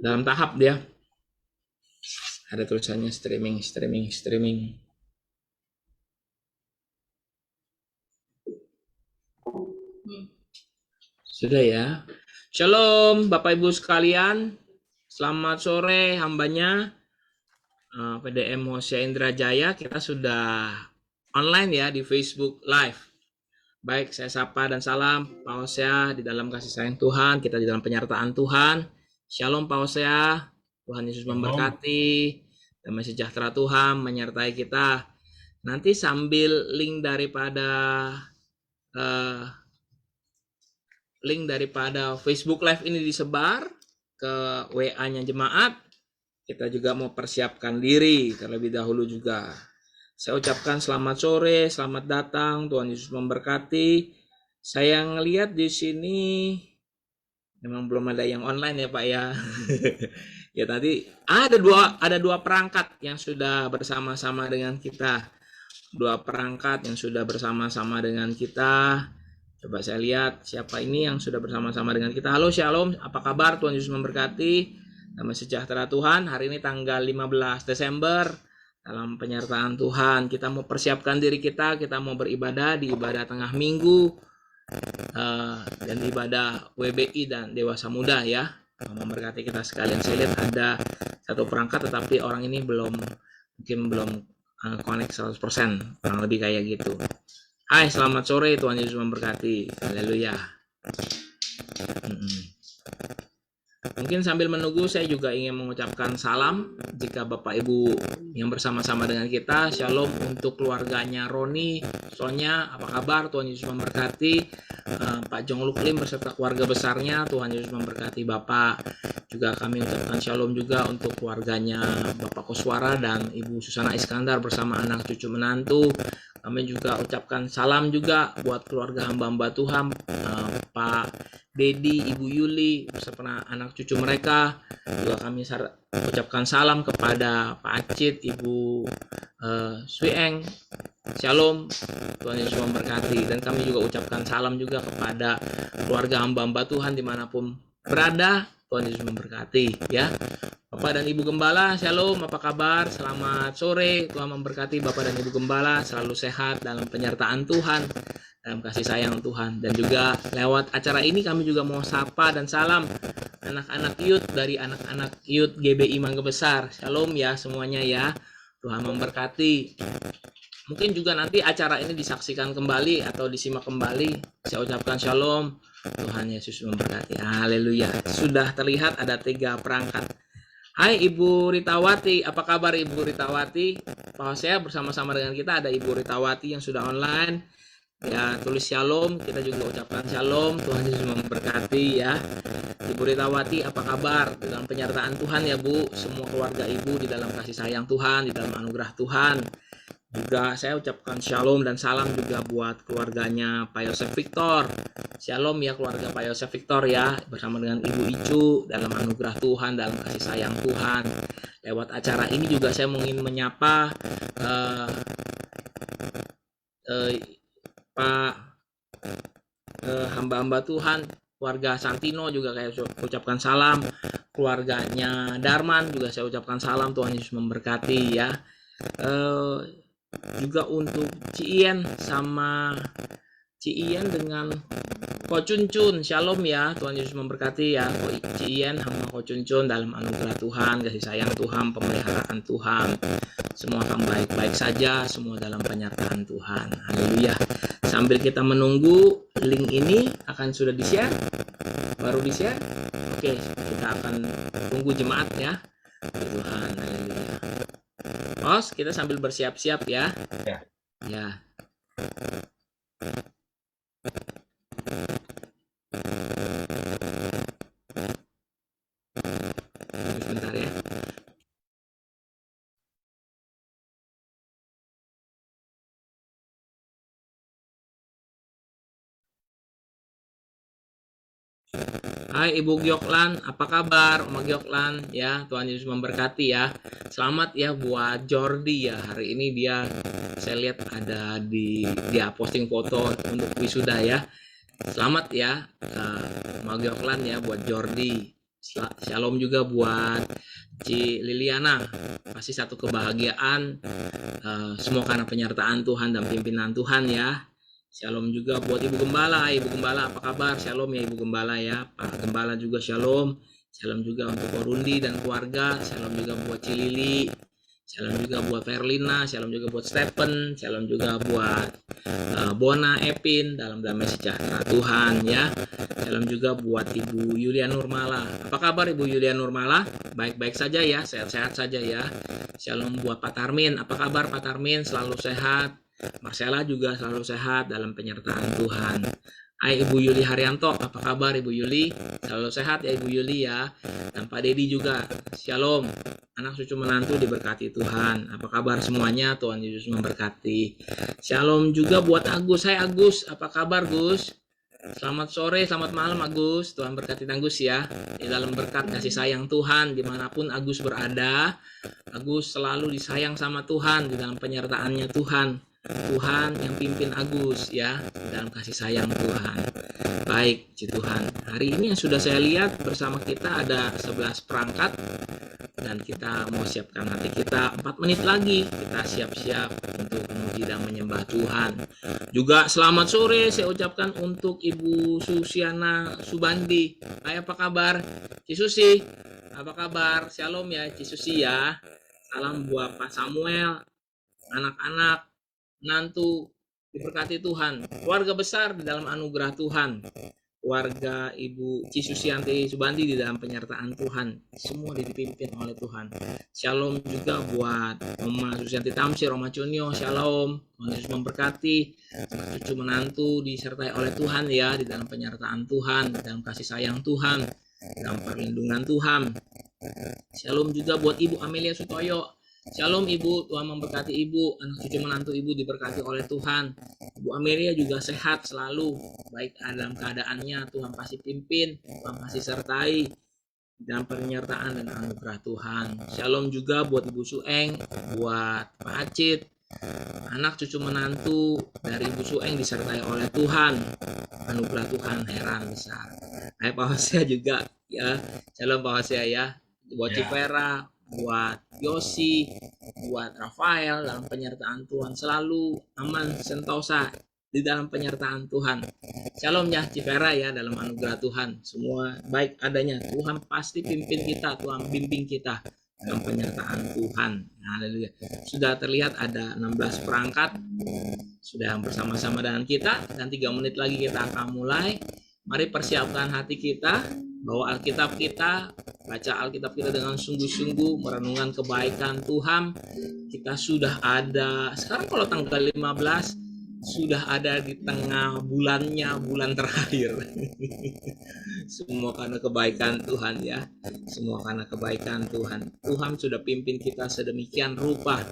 dalam tahap dia. Ada tulisannya streaming. Sudah ya. Shalom Bapak Ibu sekalian. Selamat sore hambanya. PDM Hosea Indra Jaya. Kita sudah online ya di Facebook Live. Baik, saya sapa dan salam Pak Hosea di dalam kasih sayang Tuhan. Kita di dalam penyertaan Tuhan. Shalom Pak Hosea. Tuhan Yesus memberkati. Damai sejahtera Tuhan menyertai kita. Nanti sambil link daripada Facebook Live ini disebar ke WA-nya jemaat, kita juga mau persiapkan diri terlebih dahulu juga. Saya ucapkan selamat sore, selamat datang, Tuhan Yesus memberkati. Saya ngelihat di sini memang belum ada yang online ya Pak ya. Ya tadi ada dua perangkat yang sudah bersama-sama dengan kita. Dua perangkat yang sudah bersama-sama dengan kita. Coba saya lihat siapa ini yang sudah bersama-sama dengan kita. Halo Shalom, apa kabar? Tuhan Yesus memberkati. Damai sejahtera Tuhan. Hari ini tanggal 15 Desember. Dalam penyertaan Tuhan, kita mau persiapkan diri kita mau beribadah di ibadah tengah minggu dan ibadah WBI dan Dewasa Muda ya. Memberkati kita sekalian. Saya lihat ada satu perangkat tetapi orang ini mungkin belum connect 100%, kurang lebih kayak gitu. Hai, selamat sore, Tuhan Yesus memberkati. Haleluya. Mungkin sambil menunggu saya juga ingin mengucapkan salam jika Bapak Ibu yang bersama-sama dengan kita. Shalom untuk keluarganya Roni, Sonya, apa kabar? Tuhan Yesus memberkati. Pak Jong Luklim beserta keluarga besarnya, Tuhan Yesus memberkati Bapak. Juga kami ucapkan shalom juga untuk keluarganya Bapak Koswara dan Ibu Susana Iskandar bersama anak cucu menantu. Kami juga ucapkan salam juga buat keluarga hamba-hamba Tuhan, Pak Dedi, Ibu Yuli, beserta anak cucu mereka. Juga kami ucapkan salam kepada Pak Acit, Ibu Swieng. Shalom, Tuhan Yesus memberkati. Dan kami juga ucapkan salam juga kepada keluarga hamba-hamba Tuhan dimanapun berada. Tuhan Yesus memberkati ya. Bapak dan Ibu Gembala, shalom, apa kabar? Selamat sore, Tuhan memberkati Bapak dan Ibu Gembala, selalu sehat dalam penyertaan Tuhan, dalam kasih sayang Tuhan. Dan juga lewat acara ini kami juga mau sapa dan salam anak-anak youth dari anak-anak youth GBI Mangga Besar. Shalom ya semuanya ya, Tuhan memberkati. Mungkin juga nanti acara ini disaksikan kembali atau disimak kembali. Saya ucapkan shalom, Tuhan Yesus memberkati. Haleluya. Sudah terlihat ada 3 perangkat. Hai Ibu Ritawati, apa kabar Ibu Ritawati? Pak Hosea bersama-sama dengan kita ada Ibu Ritawati yang sudah online. Ya, tulis shalom, kita juga ucapkan shalom, Tuhan Yesus memberkati ya. Ibu Ritawati, apa kabar? Dalam penyertaan Tuhan ya Bu, semua keluarga Ibu di dalam kasih sayang Tuhan, di dalam anugerah Tuhan. Juga saya ucapkan shalom dan salam juga buat keluarganya Pak Yosef Victor. Shalom ya keluarga Pak Yosef Victor ya, bersama dengan Ibu Icu dalam anugerah Tuhan, dalam kasih sayang Tuhan. Lewat acara ini juga saya ingin menyapa Pak hamba-hamba Tuhan, keluarga Santino juga saya ucapkan salam. Keluarganya Darman juga saya ucapkan salam, Tuhan Yesus memberkati ya. Juga untuk Cien sama Cien dengan Ko Cuncun, shalom ya, Tuhan Yesus memberkati ya. Cien sama Ko Cuncun dalam anugerah Tuhan, kasih sayang Tuhan, pemeliharaan Tuhan, semua akan baik-baik saja, semua dalam penyertaan Tuhan. Haleluya. Sambil kita menunggu, link ini akan sudah di-share, baru di-share. Oke, kita akan tunggu jemaat ya. Tuhan, haleluya. Os, kita sambil bersiap-siap ya. Ya. Sebentar ya. Hai Ibu Gyoklan, apa kabar Oma Gyoklan ya, Tuhan Yesus memberkati ya. Selamat ya buat Jordi ya, hari ini saya lihat ada dia posting foto untuk wisuda ya. Selamat ya Oma Gyoklan ya buat Jordi. Shalom juga buat Ci Liliana. Pasti satu kebahagiaan, semua karena penyertaan Tuhan dan pimpinan Tuhan ya. Shalom juga buat Ibu Gembala. Ibu Gembala apa kabar? Shalom ya Ibu Gembala ya. Pak Gembala juga shalom. Shalom juga untuk Korundi dan keluarga. Shalom juga buat Cilili. Shalom juga buat Verlina. Shalom juga buat Stephen. Shalom juga buat Bona Epin dalam damai sejahtera Tuhan ya. Shalom juga buat Ibu Yulia Nurmala. Apa kabar Ibu Yulia Nurmala? Baik-baik saja ya, sehat-sehat saja ya. Shalom buat Pak Tarmin. Apa kabar Pak Tarmin? Selalu sehat. Marcella juga selalu sehat dalam penyertaan Tuhan. Hai Ibu Yuli Haryanto, apa kabar Ibu Yuli? Selalu sehat ya Ibu Yuli ya. Dan Pak Dedi juga, shalom. Anak cucu menantu diberkati Tuhan. Apa kabar semuanya? Tuhan Yesus memberkati. Shalom juga buat Agus. Hai Agus, apa kabar Gus? Selamat sore, selamat malam Agus. Tuhan berkati Agus ya. Di dalam berkat kasih sayang Tuhan, dimanapun Agus berada, Agus selalu disayang sama Tuhan di dalam penyertaannya Tuhan. Tuhan yang pimpin Agus ya dalam kasih sayang Tuhan. Baik, puji Tuhan. Hari ini yang sudah saya lihat bersama kita ada 11 perangkat dan kita mau siapkan hati kita 4 menit lagi. Kita siap-siap untuk memuji dan menyembah Tuhan. Juga selamat sore saya ucapkan untuk Ibu Susiana Subandi. Hai, apa kabar? Ci Susi, apa kabar? Shalom ya Ci Susi ya. Salam buat Pak Samuel, anak-anak, nantu diberkati Tuhan, keluarga besar di dalam anugerah Tuhan, keluarga Ibu Ci Susianti Subandi di dalam penyertaan Tuhan, semua dipimpin oleh Tuhan. Shalom juga buat Oma Susianti Tamsir, Oma Cunyo, shalom. Tuhan Yesus memberkati, cucu menantu disertai oleh Tuhan ya di dalam penyertaan Tuhan, di dalam kasih sayang Tuhan, dalam perlindungan Tuhan. Shalom juga buat Ibu Amelia Sutoyo. Shalom Ibu, Tuhan memberkati Ibu, anak cucu menantu Ibu diberkati oleh Tuhan. Ibu Amelia juga sehat selalu, baik dalam keadaannya, Tuhan pasti pimpin, Tuhan pasti sertai dalam penyertaan dan anugerah Tuhan. Shalom juga buat Ibu Sueng, buat Pak Acit, anak cucu menantu dari Ibu Sueng disertai oleh Tuhan, anugerah Tuhan heran besar. Hai Pak Hosea juga ya, shalom Pak Hosea ya, buat Cipera, buat Yosi, buat Rafael dalam penyertaan Tuhan, selalu aman sentosa di dalam penyertaan Tuhan. Shalom ya Cipera ya, dalam anugerah Tuhan semua baik adanya. Tuhan pasti pimpin kita, Tuhan bimbing kita dalam penyertaan Tuhan. Haleluya. Sudah terlihat ada 16 perangkat sudah bersama-sama dengan kita, dan 3 menit lagi kita akan mulai. Mari persiapkan hati kita, bawa Alkitab kita, baca Alkitab kita dengan sungguh-sungguh, merenungkan kebaikan Tuhan. Kita sudah ada, sekarang kalau tanggal 15, sudah ada di tengah bulannya, bulan terakhir. Semua karena kebaikan Tuhan ya. Semua karena kebaikan Tuhan. Tuhan sudah pimpin kita sedemikian rupa.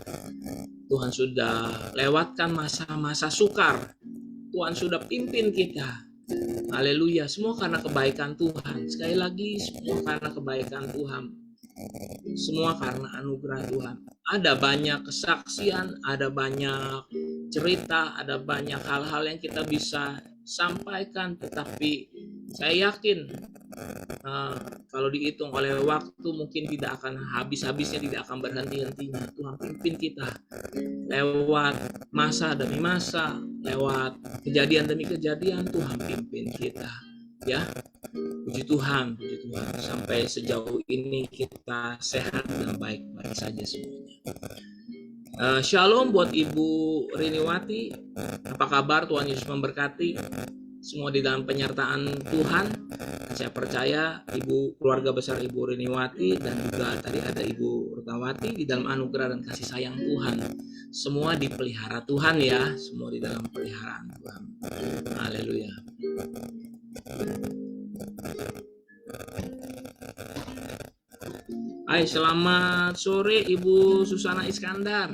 Tuhan sudah lewatkan masa-masa sukar. Tuhan sudah pimpin kita. Haleluya, semua karena kebaikan Tuhan. Sekali lagi, semua karena kebaikan Tuhan. Semua karena anugerah Tuhan. Ada banyak kesaksian, ada banyak cerita, ada banyak hal-hal yang kita bisa sampaikan, tetapi saya yakin kalau dihitung oleh waktu mungkin tidak akan habis-habisnya, tidak akan berhenti-hentinya. Tuhan pimpin kita lewat masa demi masa, lewat kejadian demi kejadian. Tuhan pimpin kita ya. Puji Tuhan, puji Tuhan. Sampai sejauh ini kita sehat dan baik-baik saja semuanya. Shalom buat Ibu Riniwati. Apa kabar? Tuhan Yesus memberkati. Semua di dalam penyertaan Tuhan. Saya percaya Ibu, keluarga besar Ibu Riniwati, dan juga tadi ada Ibu Rutawati di dalam anugerah dan kasih sayang Tuhan. Semua dipelihara Tuhan ya. Semua di dalam peliharaan Tuhan. Haleluya. Hai, selamat sore Ibu Susana Iskandar.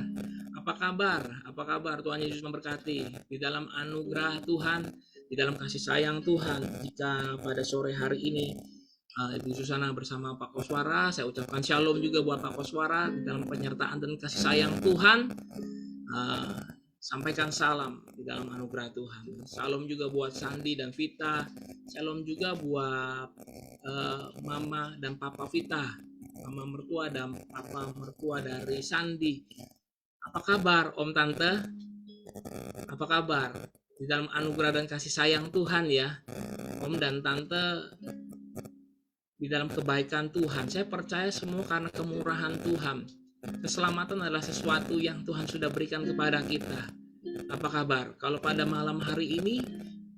Apa kabar? Apa kabar? Tuhan Yesus memberkati. Di dalam anugerah Tuhan, di dalam kasih sayang Tuhan. Jika pada sore hari ini Ibu Susana bersama Pak Koswara, saya ucapkan shalom juga buat Pak Koswara di dalam penyertaan dan kasih sayang Tuhan. Sampaikan salam di dalam anugerah Tuhan. Salam juga buat Sandi dan Vita. Salam juga buat Mama dan Papa Vita, Mama mertua dan Papa mertua dari Sandi. Apa kabar Om Tante? Apa kabar? Di dalam anugerah dan kasih sayang Tuhan ya, Om dan Tante, di dalam kebaikan Tuhan. Saya percaya semua karena kemurahan Tuhan. Keselamatan adalah sesuatu yang Tuhan sudah berikan kepada kita. Apa kabar? Kalau pada malam hari ini,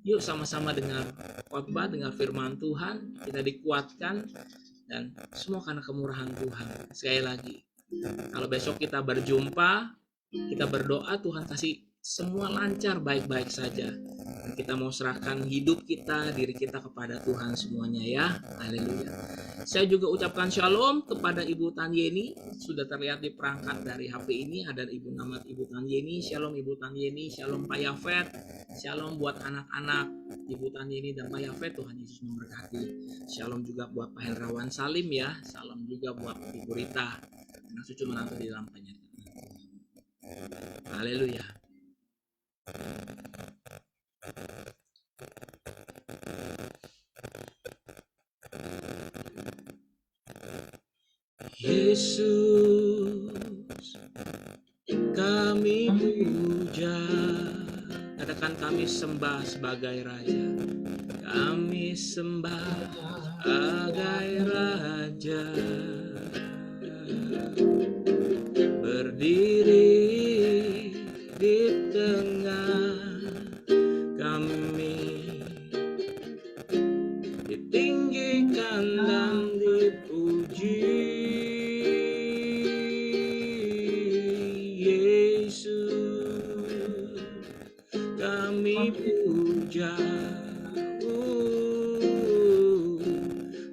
yuk sama-sama dengar khotbah, dengar firman Tuhan, kita dikuatkan, dan semua karena kemurahan Tuhan. Sekali lagi, kalau besok kita berjumpa, kita berdoa Tuhan kasih semua lancar, baik-baik saja. Dan kita mau serahkan hidup kita, diri kita kepada Tuhan semuanya ya. Haleluya. Saya juga ucapkan shalom kepada Ibu Tan Yeni. Sudah terlihat di perangkat dari HP ini ada Ibu nama Ibu Tan Yeni. Shalom Ibu Tan Yeni, shalom Pak Yafet. Shalom buat anak-anak Ibu Tan Yeni dan Pak Yafet. Tuhan Yesus memberkati. Shalom juga buat Pak Hendrawan Salim ya. Shalom juga buat Ibu Rita, anak cucu menantu di dalam penyertaan. Haleluya. Yesus, kami puja, katakan kami sembah sebagai Raja, kami sembah sebagai Raja, berdiri di tengah kami, ditinggikan dan dipuji. Yesus, kami puja,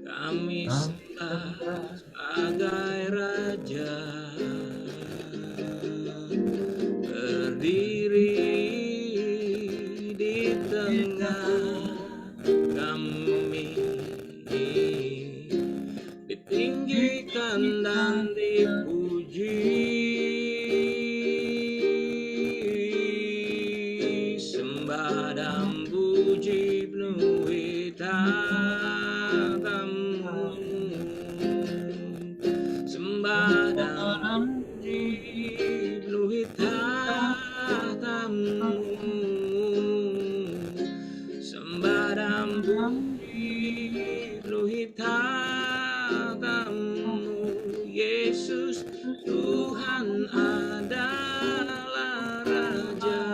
kami sembah sebagai Raja, berdiri di tengah kami, ditinggikan dan dipuji. Sembah dan puji penuhi tatamu, sembah dan puji penuhi tatamu, sembah dan puji penuhi tatamu. Yesus Tuhan adalah Raja.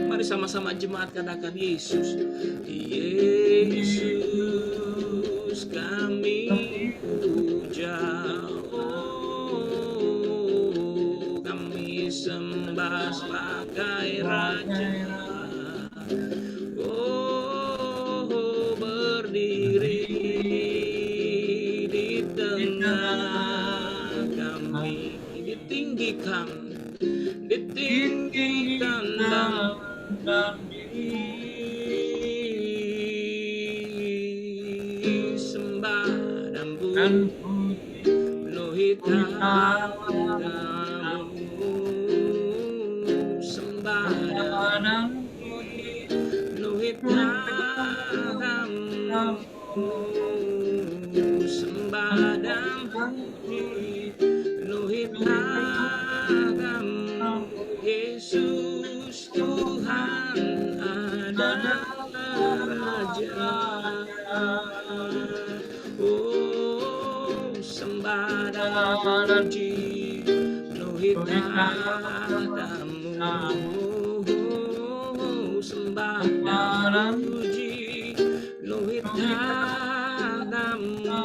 Mari sama-sama jemaat katakan Yesus. Yesus kami puja, oh, kami sembah sebagai Raja, oh, berdiri di tengah kami, ditinggikan dan sembah dan puji penuhi tatamu, sembah dan puji penuhi tatamu, sembah dan puji penuhi tatamu. Yesus Tuhan adalah Raja, oh, sembah dan puji penuhi tatamu, sembah dan puji penuhi tatamu,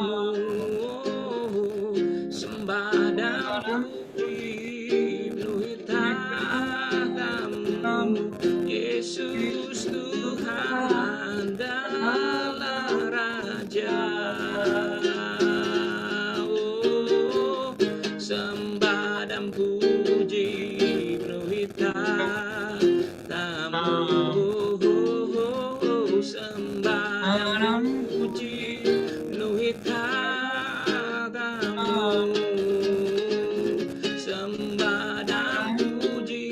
sembah dan puji penuhi tatamu. Yesus Tuhan adalah Raja, oh, sembah dan puji penuhi tatamu, sembah dan puji penuhi tatamu, sembah dan puji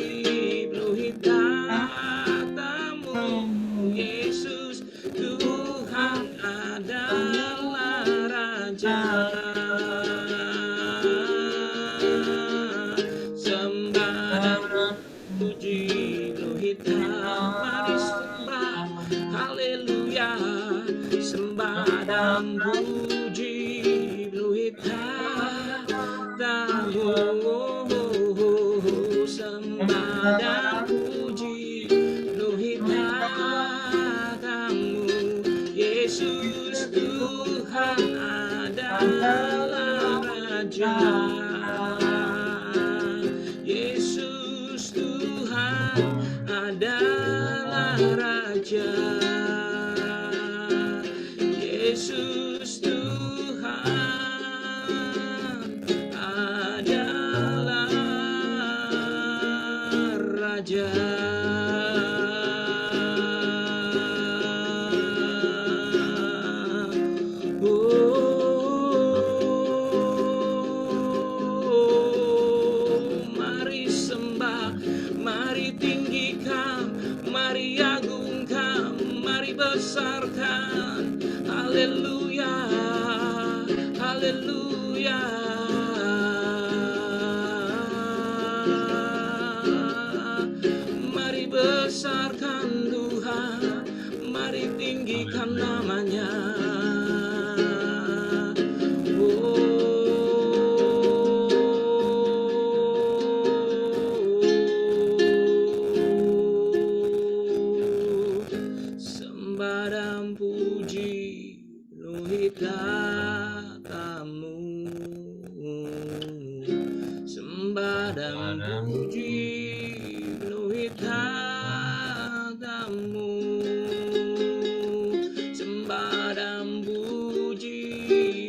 penuhi tatamu. haleluya. Sembah dan puji penuhi tamu, sembah dan puji penuhi tamu. Yesus Tuhan adalah Raja. Yesus Tuhan adalah Raja. Yesus Tuhan adalah Raja. Mari sembah, mari tinggikan, mari agungkan, mari besarkan. Haleluya, haleluya. Mari besarkan Tuhan, mari tinggikan namanya. Sembah dan puji penuhi tamu, sembah dan puji penuhi tamu, sembah dan puji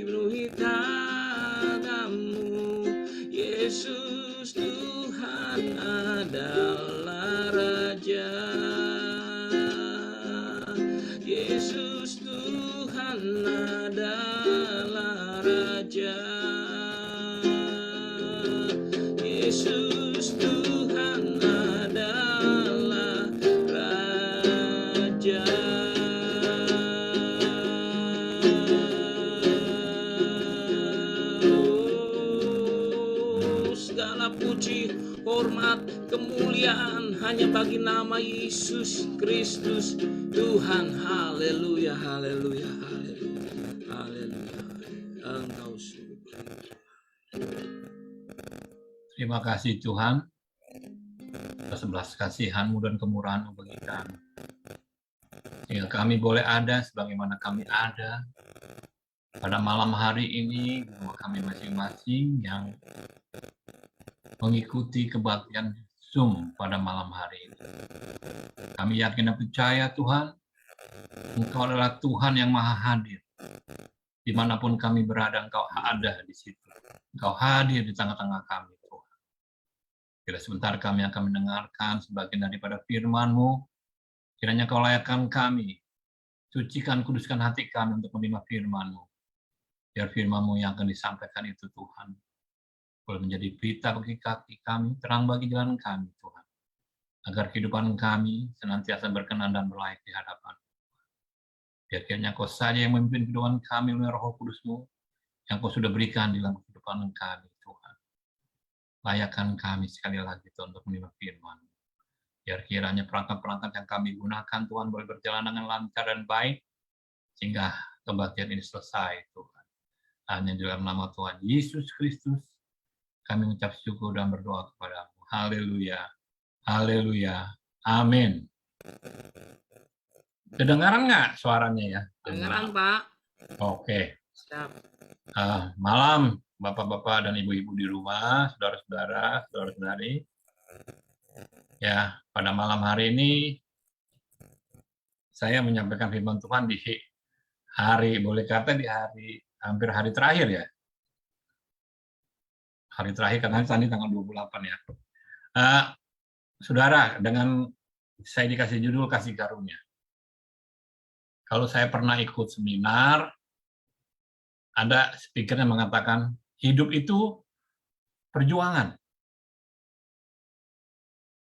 penuhi tamu. Yesus Tuhan adalah Raja. Yesus Tuhan adalah Raja. Yesus Tuhan adalah Raja. Segala puji, hormat, kemuliaan hanya bagi nama Yesus Kristus Tuhan. Haleluya, haleluya, haleluya, haleluya. Engkau suci. Terima kasih Tuhan atas belas kasihan-Mu dan kemurahan-Mu bagi kami. Sehingga kami boleh ada sebagaimana kami ada pada malam hari ini di rumah kami masing-masing yang mengikuti kebaktian Zoom pada malam hari ini. Kami yakin dan percaya Tuhan, Engkau adalah Tuhan yang maha hadir. Dimanapun kami berada, Engkau ada di situ. Engkau hadir di tengah-tengah kami, Tuhan. Kira sebentar kami akan mendengarkan sebagian daripada firman-Mu. Kiranya Kau layakkan kami, sucikan, kuduskan hati kami untuk menerima firman-Mu. Biar firman-Mu yang akan disampaikan itu, Tuhan, boleh menjadi berita bagi kaki kami, terang bagi jalan kami, Tuhan. Agar kehidupan kami senantiasa berkenan dan berlayak di hadapan. Biar kiranya Kau saja yang memimpin kehidupan kami oleh Roh Kudus-Mu, yang Kau sudah berikan di dalam kehidupan kami, Tuhan. Layakkan kami sekali lagi, Tuhan, untuk menerima firman. Biar kiranya perangkat-perangkat yang kami gunakan, Tuhan, boleh berjalan dengan lancar dan baik, sehingga kebaktian ini selesai, Tuhan. Hanya di dalam nama Tuhan Yesus Kristus, kami mengucap syukur dan berdoa kepada-Mu. Haleluya. Haleluya. Amin. Kedengaran nggak suaranya ya? Kedengaran, Pak. Oke. Siap. Malam, Bapak-bapak dan Ibu-ibu di rumah, saudara-saudara, saudara-saudari. Ya, pada malam hari ini saya menyampaikan firman Tuhan di hari, boleh kata di hari, hampir hari terakhir ya. Hari terakhir karena tadi tanggal 28 ya. Saudara, dengan saya dikasih judul Kasih Karunia. Kalau saya pernah ikut seminar, ada speaker yang mengatakan, hidup itu perjuangan.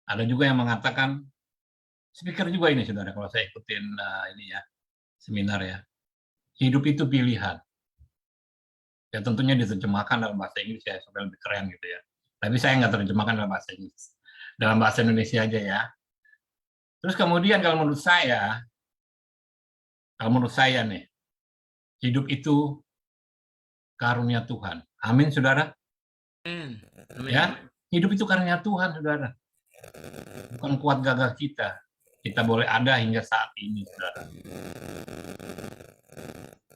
Ada juga yang mengatakan, speaker juga ini, saudara, kalau saya ikutin ini ya, seminar ya. Hidup itu pilihan. Ya tentunya diterjemahkan dalam bahasa Inggris ya, supaya lebih keren gitu ya. Tapi saya nggak terjemahkan dalam bahasa Inggris. Dalam bahasa Indonesia aja ya. Terus kemudian kalau menurut saya, Kalau menurut saya nih, hidup itu karunia Tuhan. Amin, saudara. Amin. Amin. Ya, hidup itu karunia Tuhan, saudara. Bukan kuat gagah kita. Kita boleh ada hingga saat ini, saudara.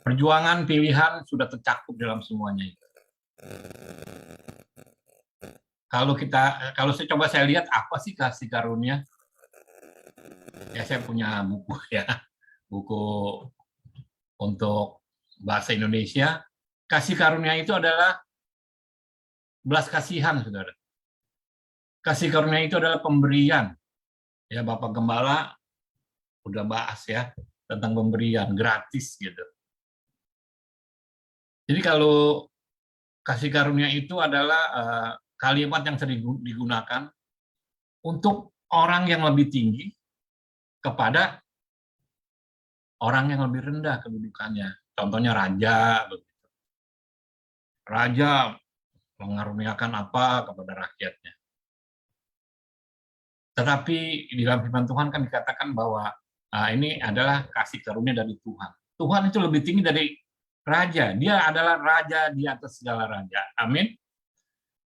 Perjuangan pilihan sudah tercakup dalam semuanya itu. Kalau saya lihat apa sih kasih karunia? Ya, saya punya buku ya, buku untuk bahasa Indonesia. Kasih karunia itu adalah belas kasihan, saudara. Kasih karunia itu adalah pemberian. Ya, Bapak Gembala udah bahas ya tentang pemberian gratis gitu. Jadi kalau kasih karunia itu adalah kalimat yang sering digunakan untuk orang yang lebih tinggi kepada orang yang lebih rendah kedudukannya. Contohnya raja. Raja mengaruniakan apa kepada rakyatnya. Tetapi di dalam firman Tuhan kan dikatakan bahwa ini adalah kasih karunia dari Tuhan. Tuhan itu lebih tinggi dari raja. Dia adalah raja di atas segala raja. Amin.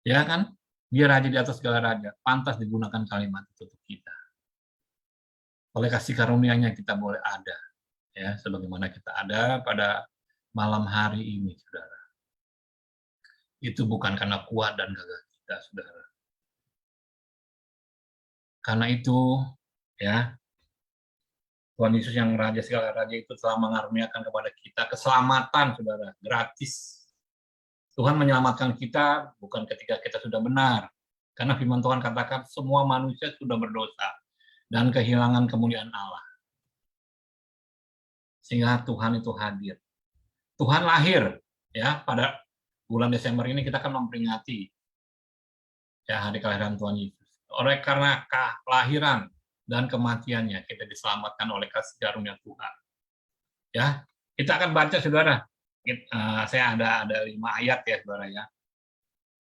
Ya kan? Dia raja di atas segala raja. Pantas digunakan kalimat itu untuk kita. Oleh kasih karunia-Nya kita boleh ada. Ya, sebagaimana kita ada pada malam hari ini, saudara. Itu bukan karena kuat dan gagah kita, saudara. Karena itu, ya, Tuhan Yesus yang Raja segala Raja itu telah mengaruniakan kepada kita keselamatan, saudara, gratis. Tuhan menyelamatkan kita bukan ketika kita sudah benar. Karena firman Tuhan katakan semua manusia sudah berdosa dan kehilangan kemuliaan Allah. Sehingga Tuhan itu hadir. Tuhan lahir, ya, pada bulan Desember ini kita akan memperingati ya hari kelahiran Tuhan Yesus. Oleh karena kelahiran dan kematiannya kita diselamatkan oleh kasih karunia Tuhan. Ya, kita akan baca, saudara. Saya ada 5 ayat ya, saudara ya.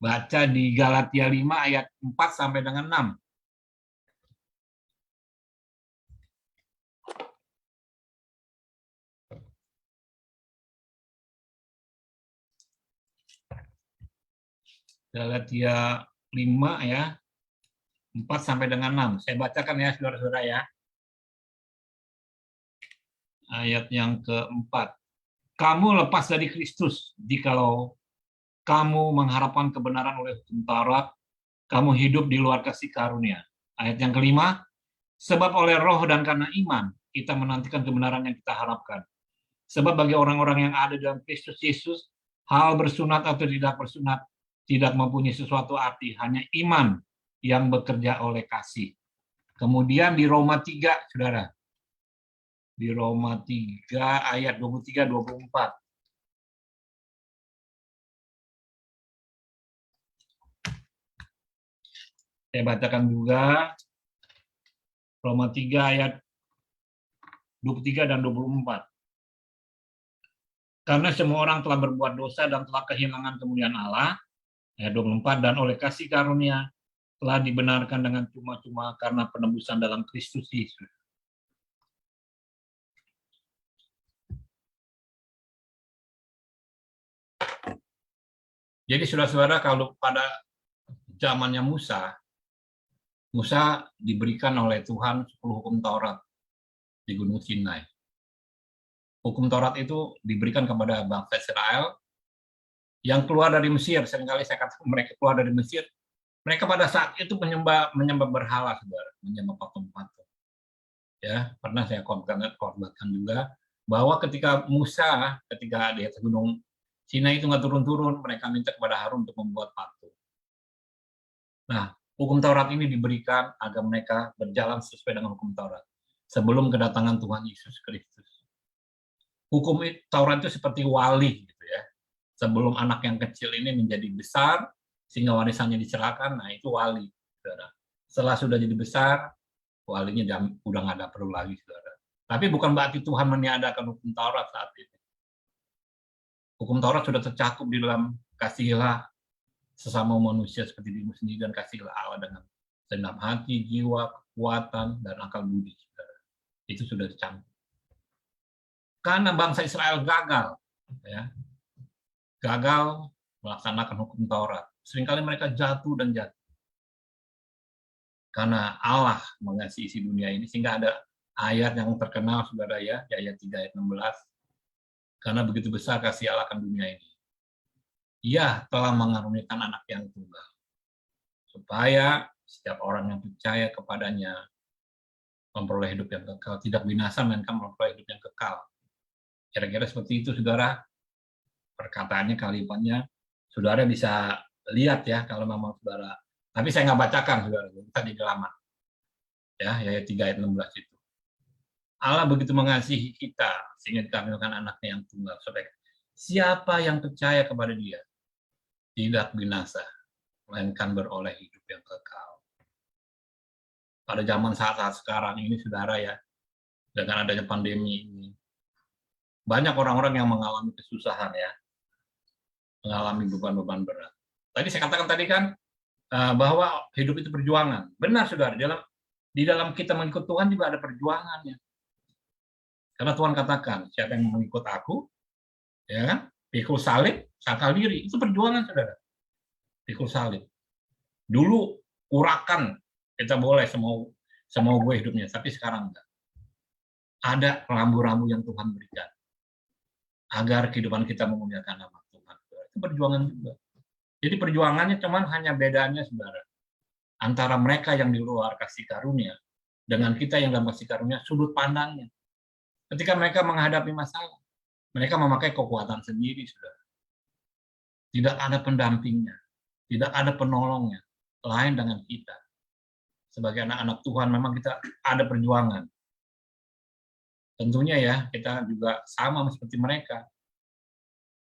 Baca di Galatia 5 ayat 4 sampai dengan 6. Galatia 5 ya, 4 sampai dengan 6. Saya bacakan ya, saudara-saudara ya. Ayat yang keempat. Kamu lepas dari Kristus, jikalau kamu mengharapkan kebenaran oleh hukum Taurat, kamu hidup di luar kasih karunia. Ayat yang kelima, sebab oleh roh dan karena iman, kita menantikan kebenaran yang kita harapkan. Sebab bagi orang-orang yang ada dalam Kristus Yesus, hal bersunat atau tidak bersunat tidak mempunyai sesuatu arti, hanya iman yang bekerja oleh kasih. Kemudian di Roma 3, saudara. Di Roma 3 ayat 23-24. Saya bacakan juga Roma 3 ayat 23 dan 24. Karena semua orang telah berbuat dosa dan telah kehilangan kemuliaan Allah, ayat 24, dan oleh kasih karunia telah dibenarkan dengan cuma-cuma karena penebusan dalam Kristus Yesus. Jadi saudara-saudara, kalau pada zamannya Musa diberikan oleh Tuhan 10 hukum Taurat di Gunung Sinai. Hukum Taurat itu diberikan kepada bangsa Israel yang keluar dari Mesir. Seringkali saya katakan mereka keluar dari Mesir. Mereka pada saat itu menyembah berhala, saudara, menyembah patung-patung. Ya, pernah saya korbankan juga bahwa ketika Musa, ketika di atas Gunung Sinai itu nggak turun-turun, mereka minta kepada Harun untuk membuat patung. Nah, hukum Taurat ini diberikan agar mereka berjalan sesuai dengan hukum Taurat sebelum kedatangan Tuhan Yesus Kristus. Hukum Taurat itu seperti wali, gitu ya. Sebelum anak yang kecil ini menjadi besar, sehingga warisannya diserahkan, nah itu wali, saudara. Setelah sudah jadi besar, walinya udah nggak ada perlu lagi, saudara. Tapi bukan berarti Tuhan meniadakan hukum Taurat saat itu. Hukum Taurat sudah tercakup di dalam kasihilah sesama manusia seperti dirimu sendiri dan kasihlah Allah dengan segenap hati, jiwa, kekuatan, dan akal budi, saudara. Itu sudah tercakup. Karena bangsa Israel gagal, ya, gagal melaksanakan hukum Taurat. Seringkali mereka jatuh dan jatuh. Karena Allah mengasihi isi dunia ini, sehingga ada ayat yang terkenal, saudara ya, di ayat 3 ayat 16. Karena begitu besar kasih Allah akan dunia ini, Ia telah mengaruniakan anak yang tunggal, supaya setiap orang yang percaya kepadanya memperoleh hidup yang kekal, tidak binasa, melainkan memperoleh hidup yang kekal. Kira-kira seperti itu, saudara. Perkataannya, kalimatnya, saudara bisa lihat ya, kalau memang saudara. Tapi saya nggak bacakan, saudara. Kita di lama. Ya, ayat 3 ayat 16 itu. Allah begitu mengasihi kita, sehingga dikabulkan anaknya yang tunggal. Supaya siapa yang percaya kepada dia, tidak binasa, melainkan beroleh hidup yang kekal. Pada zaman saat-saat sekarang ini, saudara ya, dengan adanya pandemi ini, banyak orang-orang yang mengalami kesusahan ya, mengalami beban-beban berat. Tadi saya katakan tadi kan, bahwa hidup itu perjuangan. Benar, saudara. Di dalam kita mengikut Tuhan juga ada perjuangannya. Karena Tuhan katakan, siapa yang mengikut aku, ya kan, pikul salib, sangkal diri. Itu perjuangan, saudara. Pikul salib. Dulu urakan, kita boleh semau gue hidupnya, tapi sekarang enggak. Ada rambu-rambu yang Tuhan berikan agar kehidupan kita memuliakan nama Tuhan. Itu perjuangan juga. Jadi perjuangannya cuman hanya bedanya, saudara, antara mereka yang di luar kasih karunia dengan kita yang dalam kasih karunia, sudut pandangnya. Ketika mereka menghadapi masalah, mereka memakai kekuatan sendiri, saudara. Tidak ada pendampingnya, tidak ada penolongnya, lain dengan kita. Sebagai anak-anak Tuhan, memang kita ada perjuangan. Tentunya ya, kita juga sama seperti mereka.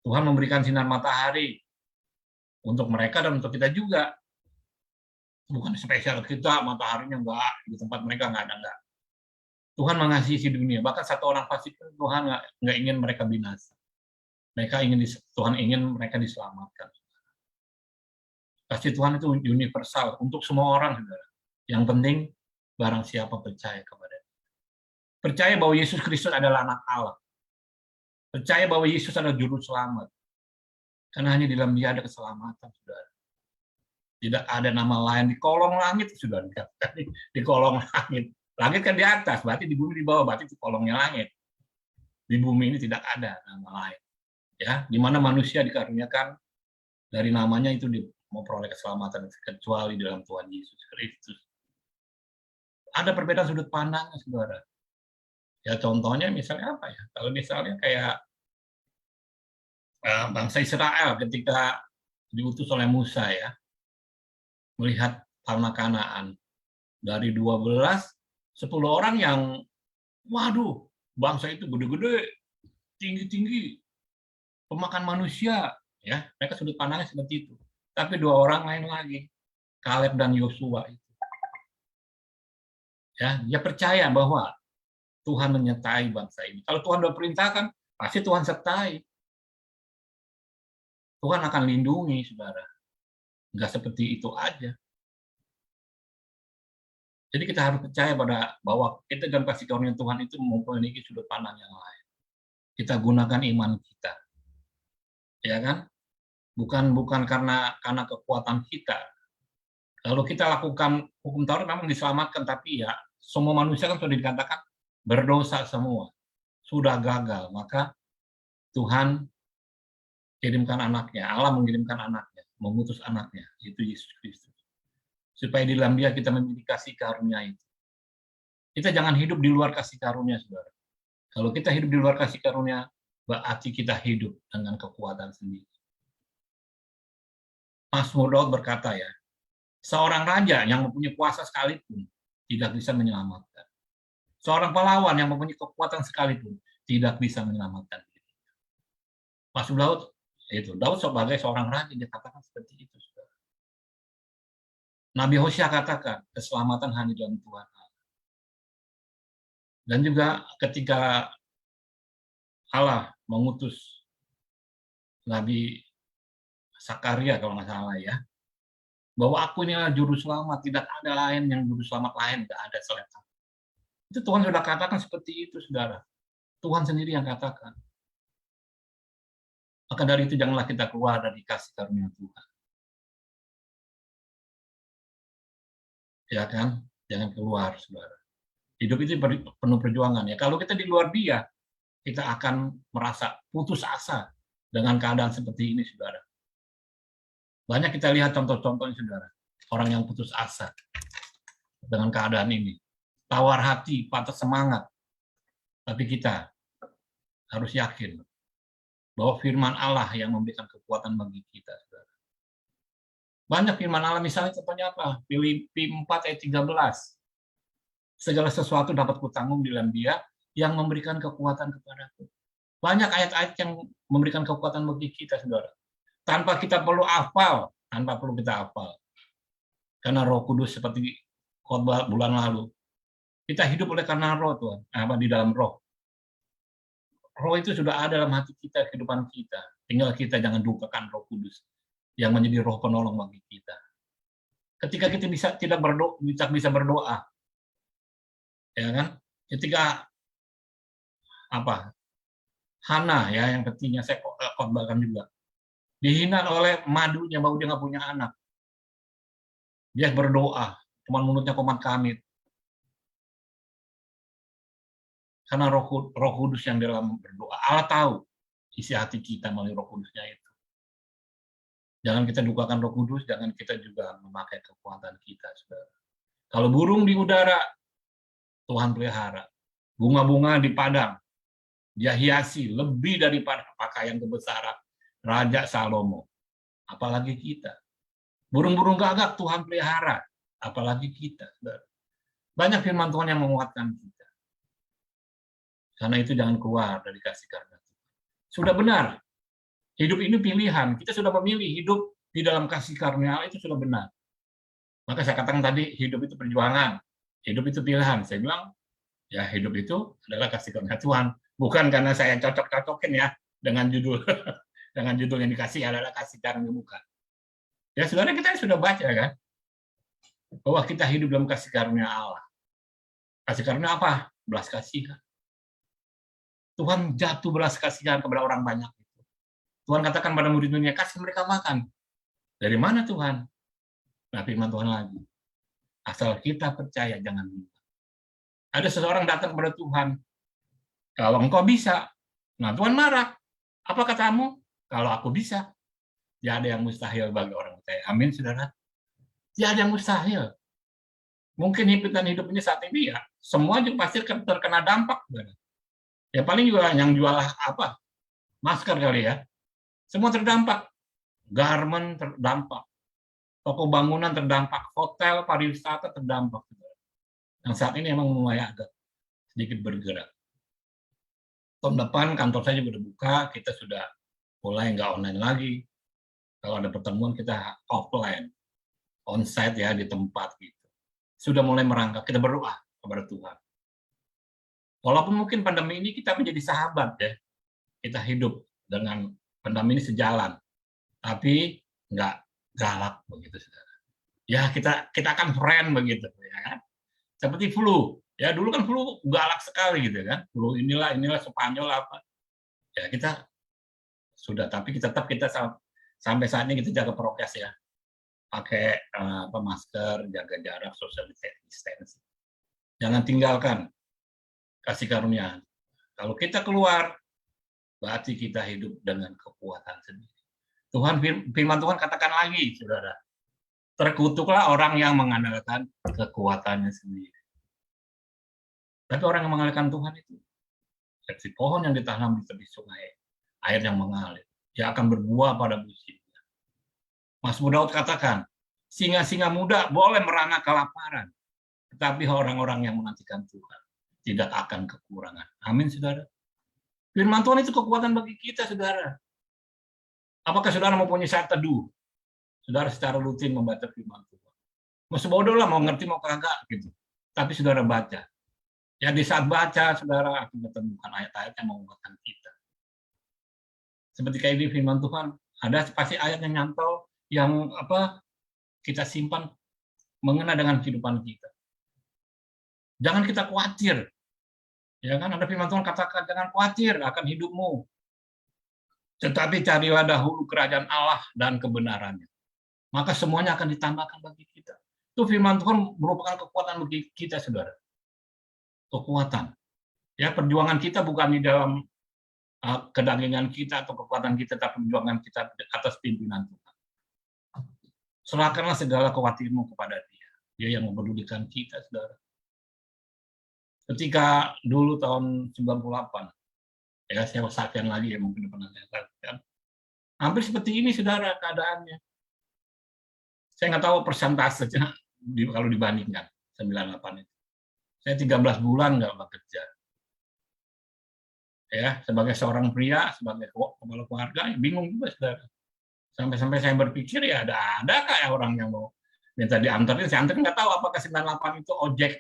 Tuhan memberikan sinar matahari untuk mereka dan untuk kita juga. Bukan spesial kita, mataharinya enggak, di tempat mereka enggak ada, enggak. Tuhan mengasihi si dunia. Bahkan satu orang fasik pun Tuhan enggak ingin mereka binasa. Tuhan ingin mereka diselamatkan. Kasih Tuhan itu universal untuk semua orang, saudara. Yang penting, barang siapa percaya kepada Dia. Percaya bahwa Yesus Kristus adalah anak Allah. Percaya bahwa Yesus adalah juru selamat. Karena hanya di dalam Dia ada keselamatan, saudara. Tidak ada nama lain di kolong langit, sudah dikatakan di kolong langit. Langit kan di atas, berarti di bumi di bawah, berarti itu kolongnya langit. Di bumi ini tidak ada nama lain. Ya, di mana manusia dikaruniakan dari namanya itu memperoleh keselamatan kecuali dalam Tuhan Yesus Kristus. Ada perbedaan sudut pandangnya, saudara. Ya contohnya misalnya apa ya? Kalau misalnya kayak bangsa Israel ketika diutus oleh Musa ya, melihat tanah Kanaan. Dari 12, 10 orang yang, waduh, bangsa itu gede-gede, tinggi-tinggi, pemakan manusia, ya, mereka sudut pandangnya seperti itu. Tapi 2 orang lain lagi, Kaleb dan Yosua itu. Ya, dia percaya bahwa Tuhan menyertai bangsa ini. Kalau Tuhan sudah perintahkan, pasti Tuhan sertai. Tuhan akan lindungi, saudara. Enggak seperti itu aja. Jadi kita harus percaya bahwa kita dalam kasih karunia Tuhan itu memiliki sudut pandang yang lain. Kita gunakan iman kita, ya kan? Bukan karena kekuatan kita. Kalau kita lakukan hukum Taurat memang diselamatkan, tapi ya semua manusia kan sudah dikatakan berdosa semua, sudah gagal. Maka Tuhan kirimkan anaknya, Allah mengirimkan anaknya, mengutus anaknya, itu Yesus Kristus. Supaya di dalam Dia kita memiliki kasih karunia itu. Kita jangan hidup di luar kasih karunia, saudara. Kalau kita hidup di luar kasih karunia, berarti kita hidup dengan kekuatan sendiri. Mazmur Daud berkata ya, seorang raja yang mempunyai kuasa sekalipun tidak bisa menyelamatkan. Seorang pahlawan yang mempunyai kekuatan sekalipun tidak bisa menyelamatkan diri. Mazmur Daud, Daud sebagai seorang raja, dia katakan seperti itu, saudara. Nabi Hosea katakan, keselamatan hanya dalam Tuhan. Dan juga ketika Allah mengutus Nabi Sakaria, kalau nggak salah ya, bahwa aku ini adalah juru selamat, tidak ada lain yang juru selamat lain, tidak ada selain aku. Itu Tuhan sudah katakan seperti itu, saudara. Tuhan sendiri yang katakan. Maka dari itu janganlah kita keluar dari kasih karunia Tuhan. Ya kan? Jangan keluar, saudara. Hidup itu penuh perjuangan ya. Kalau kita di luar Dia, kita akan merasa putus asa dengan keadaan seperti ini, saudara. Banyak kita lihat contoh-contohnya, saudara. Orang yang putus asa dengan keadaan ini. Tawar hati, patah semangat. Tapi kita harus yakin bahwa firman Allah yang memberikan kekuatan bagi kita, saudara. Banyak firman Allah, misalnya contohnya apa? Filipi 4 ayat 13. Segala sesuatu dapat kutanggung di dalam Dia yang memberikan kekuatan kepadaku. Banyak ayat-ayat yang memberikan kekuatan bagi kita, saudara. Tanpa kita perlu hafal, tanpa perlu kita hafal. Karena Roh Kudus seperti khotbah bulan lalu. Kita hidup oleh karena Roh, Tuhan. Di dalam Roh. Roh itu sudah ada dalam hati kita, kehidupan kita. Tinggal kita jangan dukakan Roh Kudus yang menjadi roh penolong bagi kita. Ketika kita bisa berdoa, ya kan? Ketika Hana ya yang petinya saya khotbahkan juga, dihina oleh madunya bahwa dia nggak punya anak. Dia berdoa, cuma mulutnya komat kamit. Karena Roh Kudus yang dalam berdoa, Allah tahu isi hati kita melalui Roh Kudusnya itu. Jangan kita dukakan Roh Kudus, jangan kita juga memakai kekuatan kita, saudara. Kalau burung di udara, Tuhan pelihara. Bunga-bunga di padang, Dia hiasi lebih daripada pakaian kebesaran Raja Salomo. Apalagi kita. Burung-burung gagak Tuhan pelihara, apalagi kita, saudara. Banyak firman Tuhan yang menguatkan kita. Karena itu jangan keluar dari kasih karunia Tuhan. Sudah benar. Hidup ini pilihan. Kita sudah memilih hidup di dalam kasih karunia Allah, itu sudah benar. Maka saya katakan tadi, hidup itu perjuangan. Hidup itu pilihan. Saya bilang, ya hidup itu adalah kasih karunia Tuhan. Bukan karena saya cocok-cocokin ya dengan judul dengan judul yang dikasih adalah kasih karunia, bukan. Ya saudara, kita sudah baca kan bahwa kita hidup dalam kasih karunia Allah. Kasih karunia apa? Belas kasihan. Tuhan jatuh belas kasihan kepada orang banyak. Tuhan katakan pada murid-muridnya, kasih mereka makan. Dari mana Tuhan? Nah, firman Tuhan lagi. Asal kita percaya, jangan lupa. Ada seseorang datang kepada Tuhan. Kalau engkau bisa. Nah, Tuhan marah. Apa katamu? Kalau aku bisa. Tidak ada yang mustahil bagi orang percaya. Amin, saudara. Tidak ada yang mustahil. Mungkin hidup ini saat ini ya, semua juga pasti terkena dampak. Saudara. Ya paling juga yang jual masker kali ya. Semua terdampak. Garmen terdampak. Toko bangunan terdampak. Hotel, pariwisata terdampak. Yang saat ini memang mulai agak sedikit bergerak. Tahun depan kantor saya juga udah buka. Kita sudah mulai nggak online lagi. Kalau ada pertemuan kita offline. On-site ya, di tempat gitu. Sudah mulai merangkak. Kita berdoa kepada Tuhan. Walaupun mungkin pandemi ini kita menjadi sahabat ya. Kita hidup dengan pandemi ini sejalan, tapi nggak galak begitu, saudara. Ya kita akan friend begitu, ya kan? Seperti flu, ya dulu kan flu galak sekali gitu kan, flu inilah Spanyol apa, ya kita sudah, tapi tetap kita sampai saat ini kita jaga prokes ya, pakai masker, jaga jarak, social distancing. Jangan tinggalkan kasih karunia. Kalau kita keluar, berarti kita hidup dengan kekuatan sendiri. Firman Tuhan katakan lagi, saudara. Terkutuklah orang yang mengandalkan kekuatannya sendiri. Tapi orang yang mengandalkan Tuhan itu, seperti pohon yang ditanam di tepi sungai, air yang mengalir, dia akan berbuah pada musimnya. Mazmur Daud katakan, singa-singa muda boleh merana kelaparan, tetapi orang-orang yang menantikan Tuhan tidak akan kekurangan. Amin, saudara. Firman Tuhan itu kekuatan bagi kita, saudara. Apakah saudara mempunyai saat teduh? Saudara secara rutin membaca firman Tuhan. Mau sebodoh lah, mau ngerti, mau kagak, gitu. Tapi saudara baca. Ya di saat baca, saudara akan menemukan ayat-ayat yang menguatkan kita. Seperti kayak di firman Tuhan, ada pasti ayat yang nyantol, yang kita simpan mengena dengan kehidupan kita. Jangan kita khawatir. Ya kan, ada firman Tuhan katakan, jangan khawatir akan hidupmu, tetapi carilah dahulu kerajaan Allah dan kebenarannya. Maka semuanya akan ditambahkan bagi kita. Itu firman Tuhan merupakan kekuatan bagi kita, saudara. Kekuatan. Ya, perjuangan kita bukan di dalam kedagingan kita atau kekuatan kita, tapi perjuangan kita atas pimpinan Tuhan. Serahkanlah segala khawatirmu kepada Dia. Dia yang mempedulikan kita, saudara. Ketika dulu tahun 98, ya saya saksikan lagi ya, mungkin pernah saya saksikan. Hampir seperti ini, saudara, keadaannya. Saya nggak tahu persentasenya kalau dibandingkan 98 itu. Saya 13 bulan nggak bekerja. Ya, sebagai seorang pria, sebagai kepala keluarga, bingung juga, saudara. Sampai-sampai saya berpikir, ya ada kayak orang yang mau minta diantarin, saya antarin, nggak tahu apakah 98 itu ojek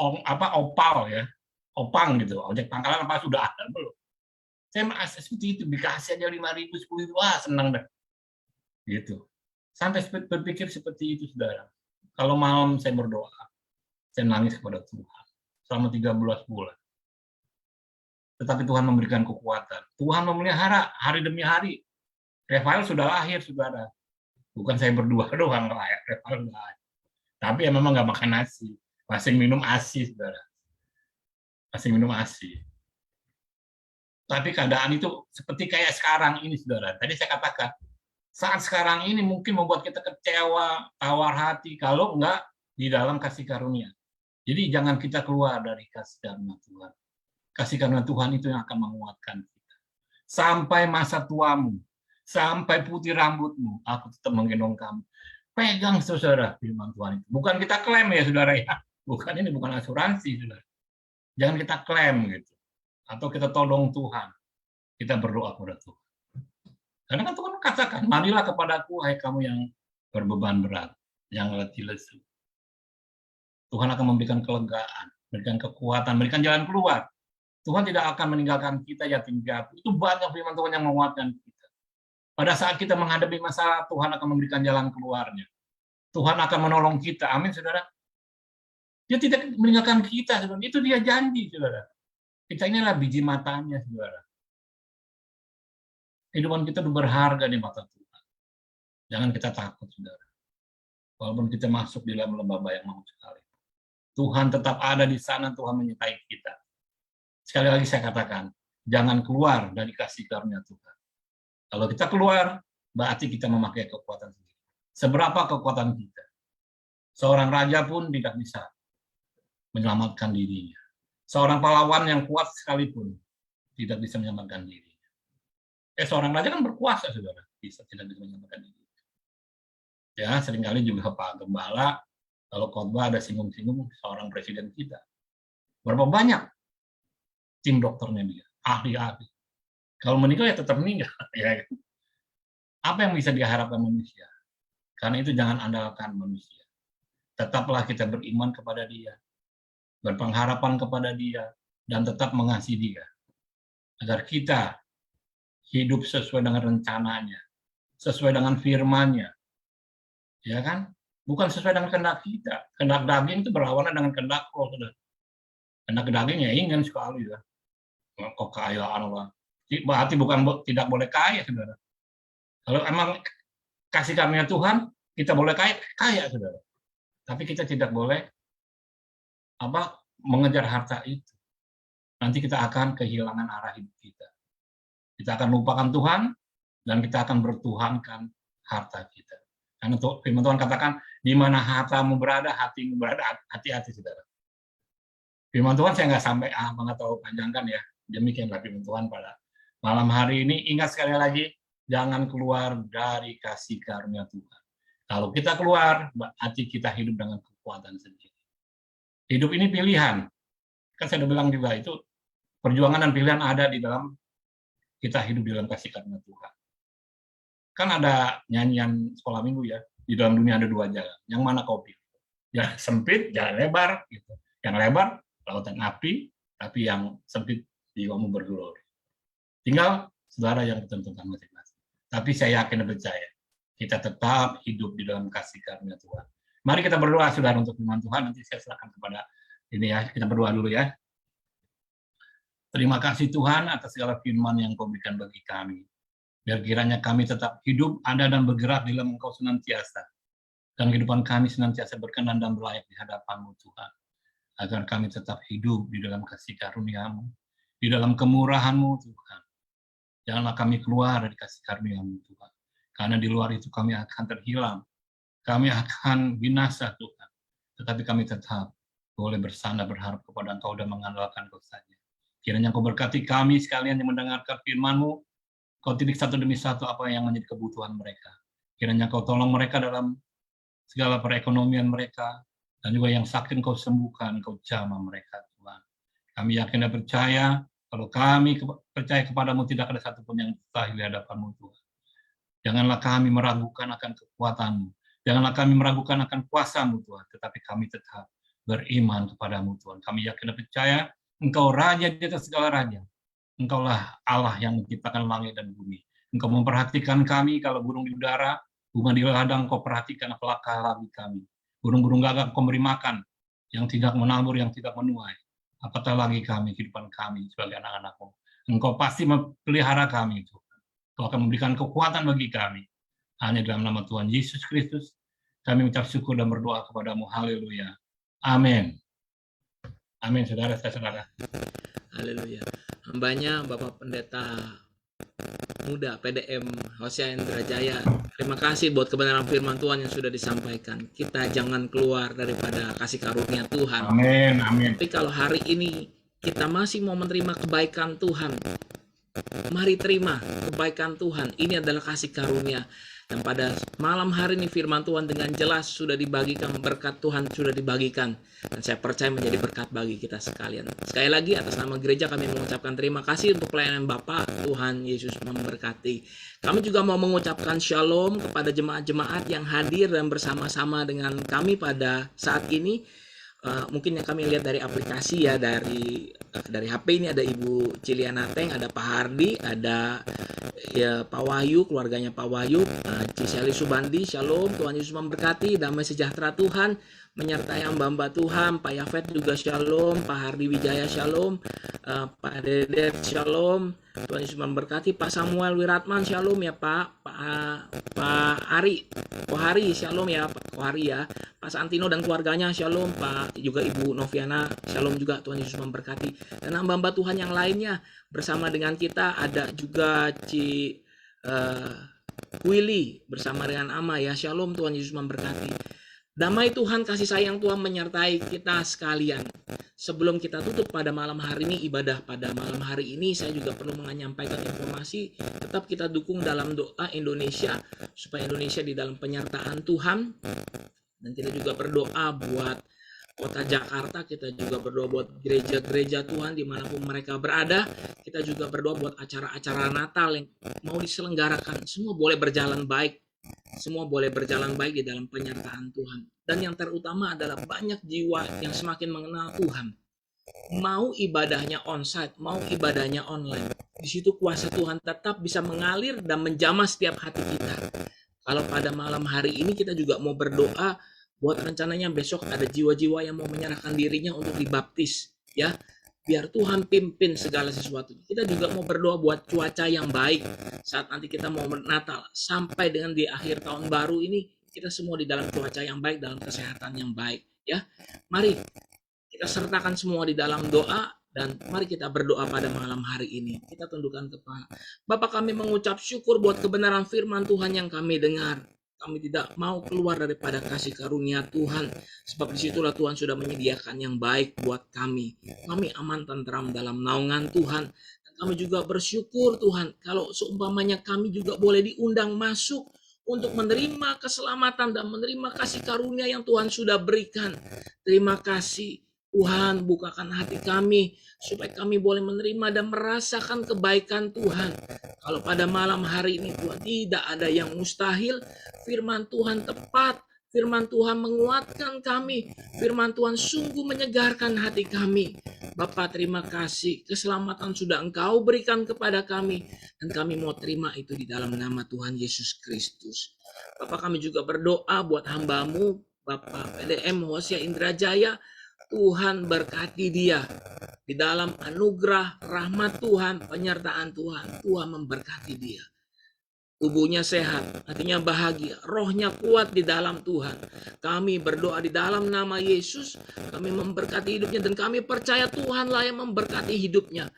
opal ya, opang gitu, ojek pangkalan apa sudah ada belum. Saya merasa seperti itu, dikasih aja 5.000, 10.000, wah senang dah. Gitu. Sampai berpikir seperti itu, saudara. Kalau malam saya berdoa, saya nangis kepada Tuhan selama 13 bulan. Tetapi Tuhan memberikan kekuatan. Tuhan memelihara hari demi hari. Rafael sudah lahir, saudara. Bukan saya berdua doang lah ya, Rafael sudah lahir. Tapi ya memang nggak makan nasi. Masih minum ASI, saudara. Masih minum ASI. Tapi keadaan itu seperti kayak sekarang ini, saudara. Tadi saya katakan, saat sekarang ini mungkin membuat kita kecewa, tawar hati, kalau enggak di dalam kasih karunia. Jadi jangan kita keluar dari kasih karunia Tuhan. Kasih karunia Tuhan itu yang akan menguatkan kita. Sampai masa tuamu, sampai putih rambutmu, aku tetap menggendong kamu. Pegang, saudara, firman Tuhan itu. Bukan kita klaim ya, saudara ya. Bukan, ini bukan asuransi, saudara. Jangan kita klaim gitu. Atau kita tolong Tuhan. Kita berdoa kepada Tuhan. Karena kan Tuhan katakan, marilah kepadaku, hai kamu yang berbeban berat, yang letih lesu. Tuhan akan memberikan kelegaan, memberikan kekuatan, memberikan jalan keluar. Tuhan tidak akan meninggalkan kita yatim piatu. Itu banyak firman Tuhan yang menguatkan kita. Pada saat kita menghadapi masalah, Tuhan akan memberikan jalan keluarnya. Tuhan akan menolong kita. Amin, saudara. Dia tidak meninggalkan kita, saudara. Itu dia janji, saudara. Kita inilah biji matanya, saudara. Kehidupan kita itu berharga di mata Tuhan. Jangan kita takut, saudara. Walaupun kita masuk di dalam lembah bayang maut sekali. Tuhan tetap ada di sana, Tuhan menyertai kita. Sekali lagi saya katakan, jangan keluar dari kasih karunia Tuhan. Kalau kita keluar, berarti kita memakai kekuatan sendiri. Seberapa kekuatan kita? Seorang raja pun tidak bisa menyelamatkan dirinya. Seorang pahlawan yang kuat sekalipun tidak bisa menyelamatkan dirinya. Seorang raja kan berkuasa, saudara, tidak bisa menyelamatkan diri. Ya, seringkali juga Pak Gembala, kalau khotbah ada singgung-singgung seorang presiden kita. Berapa banyak tim dokternya dia, ahli-ahli. Kalau meninggal ya tetap meninggal. Ya. Apa yang bisa diharapkan manusia? Karena itu jangan andalkan manusia. Tetaplah kita beriman kepada Dia, berpengharapan kepada Dia, dan tetap mengasihi Dia. Agar kita hidup sesuai dengan rencananya, sesuai dengan firman-Nya. Ya kan? Bukan sesuai dengan kehendak kita. Kehendak daging itu berlawanan dengan kehendak Roh. Kehendak daging ya ingin sekali ya. Kekayaan Allah. Berarti bukan tidak boleh kaya, saudara. Kalau emang kasih karunia Tuhan, kita boleh kaya, saudara. Tapi kita tidak boleh mengejar harta itu. Nanti kita akan kehilangan arah hidup kita. Kita akan lupakan Tuhan dan kita akan bertuhankan harta kita. Karena firman Tuhan katakan, di mana hartamu berada, hatimu berada. Hati-hati, saudara. Firman Tuhan saya nggak sampai tahu panjangkan ya. Demikianlah firman Tuhan pada malam hari ini. Ingat sekali lagi, jangan keluar dari kasih karunia Tuhan. Kalau kita keluar, berarti kita hidup dengan kekuatan sendiri. Hidup ini pilihan. Kan saya udah bilang juga, itu perjuangan dan pilihan ada di dalam kita hidup di dalam kasih karunia Tuhan. Kan ada nyanyian sekolah minggu ya, di dalam dunia ada dua jalan. Yang mana kau pilih? Yang sempit, jalan lebar. Gitu. Yang lebar, lautan api, tapi yang sempit, jiwamu bergelori. Tinggal saudara yang tentukan masing-masing. Tapi saya yakin dan percaya, kita tetap hidup di dalam kasih karunia Tuhan. Mari kita berdoa, saudara, untuk firman Tuhan. Nanti saya serahkan kepada ini ya, kita berdoa dulu ya. Terima kasih Tuhan atas segala firman yang Kau berikan bagi kami. Biar kiranya kami tetap hidup, ada dan bergerak di dalam Engkau senantiasa. Dan kehidupan kami senantiasa berkenan dan berlayak di hadapan-Mu Tuhan. Agar kami tetap hidup di dalam kasih karunia-Mu, di dalam kemurahan-Mu Tuhan. Janganlah kami keluar dari kasih karunia-Mu Tuhan. Karena di luar itu kami akan terhilang. Kami akan binasa Tuhan. Tetapi kami tetap boleh bersandar berharap kepada Engkau dan mengandalkan Kau saja. Kiranya Kau berkati kami sekalian yang mendengarkan firman-Mu. Kau titik satu demi satu apa yang menjadi kebutuhan mereka. Kiranya Kau tolong mereka dalam segala perekonomian mereka, dan juga yang sakit Kau sembuhkan, Kau jamah mereka Tuhan. Kami yakin dan percaya, kalau kami percaya kepadamu tidak ada satupun yang mustahil di hadapan-Mu Tuhan. Janganlah kami meragukan akan kekuatan-Mu. Janganlah kami meragukan akan kuasa-Mu Tuhan, tetapi kami tetap beriman kepadamu Tuhan. Kami yakin dan percaya Engkau Raja di atas segala raja. Engkaulah Allah yang menciptakan langit dan bumi. Engkau memperhatikan kami kalau burung di udara, bunga di ladang, Kau perhatikan apalagi labi kami. Burung-burung gagak Kau beri makan, yang tidak menabur, yang tidak menuai. Apatah lagi kami, kehidupan kami sebagai anak-anak-Mu. Engkau pasti memelihara kami, Tuhan. Kau akan memberikan kekuatan bagi kami. Hanya dalam nama Tuhan Yesus Kristus, kami mengucap syukur dan berdoa kepadamu. Haleluya. Amin. Amin, saudara-saudara. Haleluya. Hambanya Bapak Pendeta Muda PDM Hosea Indrajaya, terima kasih buat kebenaran firman Tuhan yang sudah disampaikan. Kita jangan keluar daripada kasih karunia Tuhan. Amin, amin. Tapi kalau hari ini kita masih mau menerima kebaikan Tuhan, mari terima kebaikan Tuhan. Ini adalah kasih karunia. Dan pada malam hari ini firman Tuhan dengan jelas sudah dibagikan, berkat Tuhan sudah dibagikan. Dan saya percaya menjadi berkat bagi kita sekalian. Sekali lagi atas nama gereja kami mengucapkan terima kasih untuk pelayanan Bapak. Tuhan Yesus memberkati. Kami juga mau mengucapkan shalom kepada jemaat-jemaat yang hadir dan bersama-sama dengan kami pada saat ini. Mungkin yang kami lihat dari aplikasi ya, dari HP ini ada Ibu Ciliana Teng, ada Pak Hardi, ada ya Pak Wahyu, keluarganya Pak Wahyu, Ciseli Subandi, shalom, Tuhan Yesus memberkati, damai sejahtera Tuhan menyertai hamba-hamba Tuhan, Pak Yafet juga shalom, Pak Hardi Wijaya shalom, Pak Dedet shalom, Tuhan Yesus memberkati, Pak Samuel Wiratman shalom ya Pak Ari, Kohari shalom ya Pak Kohari ya, Pak Santino dan keluarganya shalom, Pak juga Ibu Noviana shalom juga, Tuhan Yesus memberkati. Dan hamba-hamba Tuhan yang lainnya bersama dengan kita ada juga Willy bersama dengan Ama ya, shalom, Tuhan Yesus memberkati. Damai Tuhan, kasih sayang Tuhan menyertai kita sekalian. Sebelum kita tutup pada malam hari ini, ibadah pada malam hari ini, saya juga perlu menyampaikan informasi. Tetap kita dukung dalam doa Indonesia, supaya Indonesia di dalam penyertaan Tuhan. Dan kita juga berdoa buat kota Jakarta, kita juga berdoa buat gereja-gereja Tuhan dimanapun mereka berada. Kita juga berdoa buat acara-acara Natal yang mau diselenggarakan. Semua boleh berjalan baik. Semua boleh berjalan baik di dalam penyertaan Tuhan. Dan yang terutama adalah banyak jiwa yang semakin mengenal Tuhan. Mau ibadahnya onsite, mau ibadahnya online. Di situ kuasa Tuhan tetap bisa mengalir dan menjamah setiap hati kita. Kalau pada malam hari ini kita juga mau berdoa buat rencananya besok ada jiwa-jiwa yang mau menyerahkan dirinya untuk dibaptis. Ya, biar Tuhan pimpin segala sesuatu. Kita juga mau berdoa buat cuaca yang baik saat nanti kita mau Natal sampai dengan di akhir tahun baru ini, kita semua di dalam cuaca yang baik, dalam kesehatan yang baik ya. Mari kita sertakan semua di dalam doa dan mari kita berdoa pada malam hari ini. Kita tundukkan kepala. Bapa, kami mengucap syukur buat kebenaran firman Tuhan yang kami dengar. Kami tidak mau keluar daripada kasih karunia Tuhan. Sebab disitulah Tuhan sudah menyediakan yang baik buat kami. Kami aman tentram dalam naungan Tuhan. Dan kami juga bersyukur Tuhan. Kalau seumpamanya kami juga boleh diundang masuk untuk menerima keselamatan dan menerima kasih karunia yang Tuhan sudah berikan. Terima kasih Tuhan, bukakan hati kami supaya kami boleh menerima dan merasakan kebaikan Tuhan. Kalau pada malam hari ini Tuhan, tidak ada yang mustahil. Firman Tuhan tepat, firman Tuhan menguatkan kami, firman Tuhan sungguh menyegarkan hati kami. Bapa, terima kasih, keselamatan sudah Engkau berikan kepada kami, dan kami mau terima itu di dalam nama Tuhan Yesus Kristus. Bapa, kami juga berdoa buat hamba-Mu, Bapak PDM Hosea Indrajaya. Tuhan berkati dia. Di dalam anugerah, rahmat Tuhan, penyertaan Tuhan, Tuhan memberkati dia. Tubuhnya sehat, hatinya bahagia, rohnya kuat di dalam Tuhan. Kami berdoa di dalam nama Yesus, kami memberkati hidupnya dan kami percaya Tuhanlah yang memberkati hidupnya.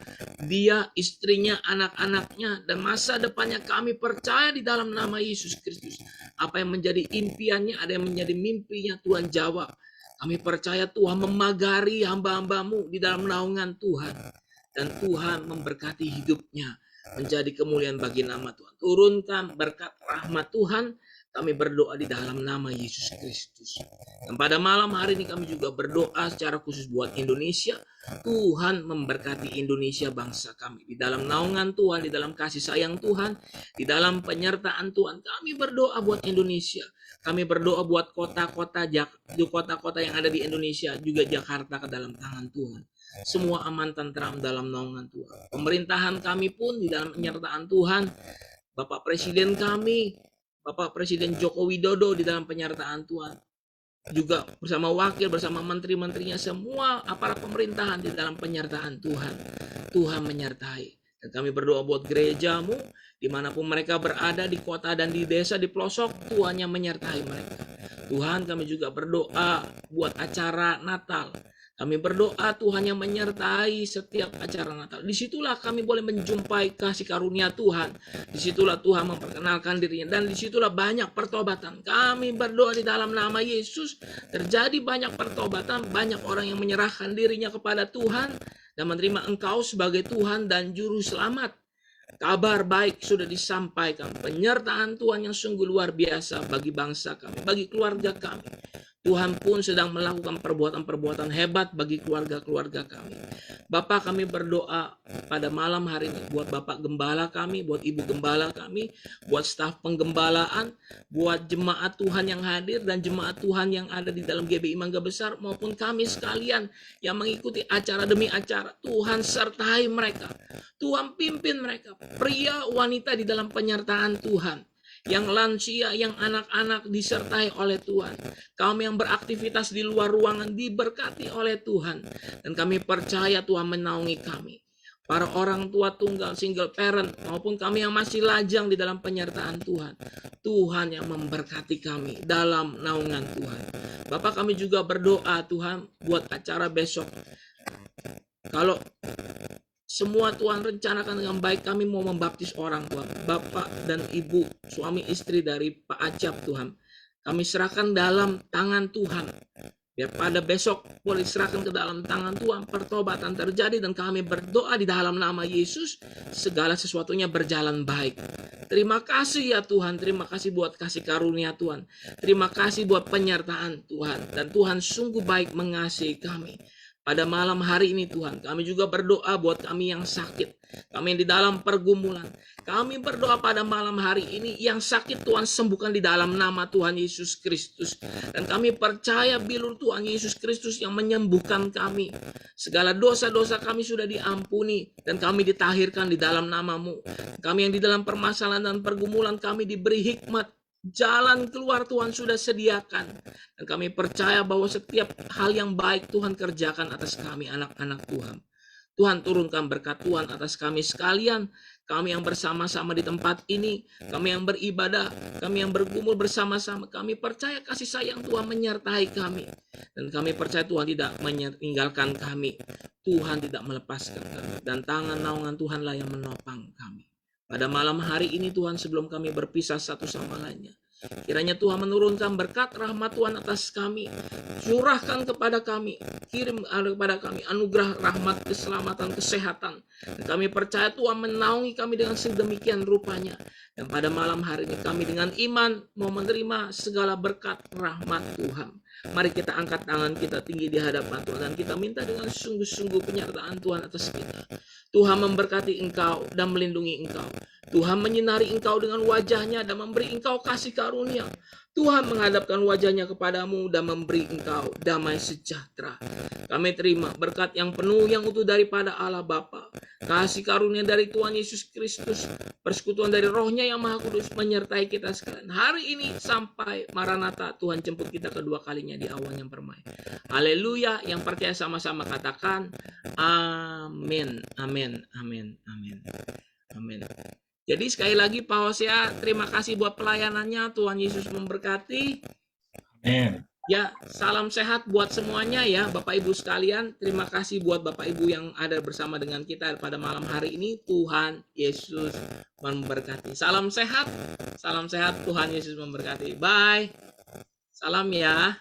Dia, istrinya, anak-anaknya, dan masa depannya kami percaya di dalam nama Yesus Kristus. Apa yang menjadi impiannya, ada yang menjadi mimpinya, Tuhan jawab. Kami percaya Tuhan memagari hamba-hambamu di dalam naungan Tuhan. Dan Tuhan memberkati hidupnya. Menjadi kemuliaan bagi nama Tuhan. Turunkan berkat rahmat Tuhan. Kami berdoa di dalam nama Yesus Kristus. Dan pada malam hari ini kami juga berdoa secara khusus buat Indonesia. Tuhan memberkati Indonesia bangsa kami. Di dalam naungan Tuhan, di dalam kasih sayang Tuhan, di dalam penyertaan Tuhan. Kami berdoa buat Indonesia. Kami berdoa buat kota-kota yang ada di Indonesia, juga Jakarta ke dalam tangan Tuhan. Semua aman tentram dalam naungan Tuhan. Pemerintahan kami pun di dalam penyertaan Tuhan. Bapak Presiden kami, Bapak Presiden Joko Widodo di dalam penyertaan Tuhan. Juga bersama wakil, bersama menteri-menterinya, semua aparat pemerintahan di dalam penyertaan Tuhan. Tuhan menyertai. Dan kami berdoa buat gerejamu, dimanapun mereka berada, di kota dan di desa, di pelosok, Tuhan yang menyertai mereka. Tuhan, kami juga berdoa buat acara Natal. Kami berdoa Tuhan yang menyertai setiap acara Natal. Disitulah kami boleh menjumpai kasih karunia Tuhan. Disitulah Tuhan memperkenalkan dirinya. Dan disitulah banyak pertobatan. Kami berdoa di dalam nama Yesus. Terjadi banyak pertobatan. Banyak orang yang menyerahkan dirinya kepada Tuhan. Dan menerima Engkau sebagai Tuhan dan Juru Selamat. Kabar baik sudah disampaikan. Penyertaan Tuhan yang sungguh luar biasa bagi bangsa kami. Bagi keluarga kami. Tuhan pun sedang melakukan perbuatan-perbuatan hebat bagi keluarga-keluarga kami. Bapak, kami berdoa pada malam hari ini buat Bapak Gembala kami, buat Ibu Gembala kami, buat staf penggembalaan, buat jemaat Tuhan yang hadir dan jemaat Tuhan yang ada di dalam GBI Mangga Besar maupun kami sekalian yang mengikuti acara demi acara. Tuhan sertai mereka. Tuhan pimpin mereka. Pria, wanita di dalam penyertaan Tuhan. Yang lansia, yang anak-anak disertai oleh Tuhan. Kami yang beraktivitas di luar ruangan diberkati oleh Tuhan. Dan kami percaya Tuhan menaungi kami. Para orang tua tunggal, single parent, maupun kami yang masih lajang di dalam penyertaan Tuhan. Tuhan yang memberkati kami dalam naungan Tuhan. Bapak, kami juga berdoa Tuhan buat acara besok. Kalau semua Tuhan rencanakan dengan baik, kami mau membaptis orang Tuhan. Bapak dan Ibu, suami istri dari Pak Acap Tuhan. Kami serahkan dalam tangan Tuhan. Biar pada besok boleh serahkan ke dalam tangan Tuhan. Pertobatan terjadi dan kami berdoa di dalam nama Yesus. Segala sesuatunya berjalan baik. Terima kasih ya Tuhan. Terima kasih buat kasih karunia Tuhan. Terima kasih buat penyertaan Tuhan. Dan Tuhan sungguh baik mengasihi kami. Pada malam hari ini Tuhan, kami juga berdoa buat kami yang sakit. Kami yang di dalam pergumulan. Kami berdoa pada malam hari ini yang sakit Tuhan sembuhkan di dalam nama Tuhan Yesus Kristus. Dan kami percaya bilur Tuhan Yesus Kristus yang menyembuhkan kami. Segala dosa-dosa kami sudah diampuni dan kami ditahirkan di dalam nama-Mu. Kami yang di dalam permasalahan dan pergumulan kami diberi hikmat. Jalan keluar Tuhan sudah sediakan. Dan kami percaya bahwa setiap hal yang baik Tuhan kerjakan atas kami anak-anak Tuhan. Tuhan turunkan berkat Tuhan atas kami sekalian. Kami yang bersama-sama di tempat ini. Kami yang beribadah. Kami yang bergumul bersama-sama. Kami percaya kasih sayang Tuhan menyertai kami. Dan kami percaya Tuhan tidak meninggalkan kami. Tuhan tidak melepaskan kami. Dan tangan naungan Tuhanlah yang menopang kami. Pada malam hari ini Tuhan, sebelum kami berpisah satu sama lainnya, kiranya Tuhan menurunkan berkat rahmat Tuhan atas kami. Curahkan kepada kami, kirim kepada kami anugerah rahmat, keselamatan, kesehatan. Dan kami percaya Tuhan menaungi kami dengan sedemikian rupanya. Dan pada malam hari ini kami dengan iman mau menerima segala berkat rahmat Tuhan. Mari kita angkat tangan kita tinggi di hadapan Tuhan. Dan kita minta dengan sungguh-sungguh penyertaan Tuhan atas kita. Tuhan memberkati engkau dan melindungi engkau. Tuhan menyinari engkau dengan wajahnya dan memberi engkau kasih karunia. Tuhan menghadapkan wajahnya kepadamu dan memberi engkau damai sejahtera. Kami terima berkat yang penuh yang utuh daripada Allah Bapa, kasih karunia dari Tuhan Yesus Kristus, persekutuan dari Roh-Nya yang Maha Kudus menyertai kita sekalian hari ini sampai Maranatha, Tuhan jemput kita kedua kalinya di awan yang permai. Haleluya. Yang percaya sama-sama katakan amin. Amin. Amin. Amin. Amin. Jadi sekali lagi Pak Hosea, terima kasih buat pelayanannya. Tuhan Yesus memberkati. Amin. Ya, salam sehat buat semuanya ya Bapak Ibu sekalian. Terima kasih buat Bapak Ibu yang ada bersama dengan kita pada malam hari ini. Tuhan Yesus memberkati. Salam sehat. Salam sehat. Tuhan Yesus memberkati. Bye. Salam ya.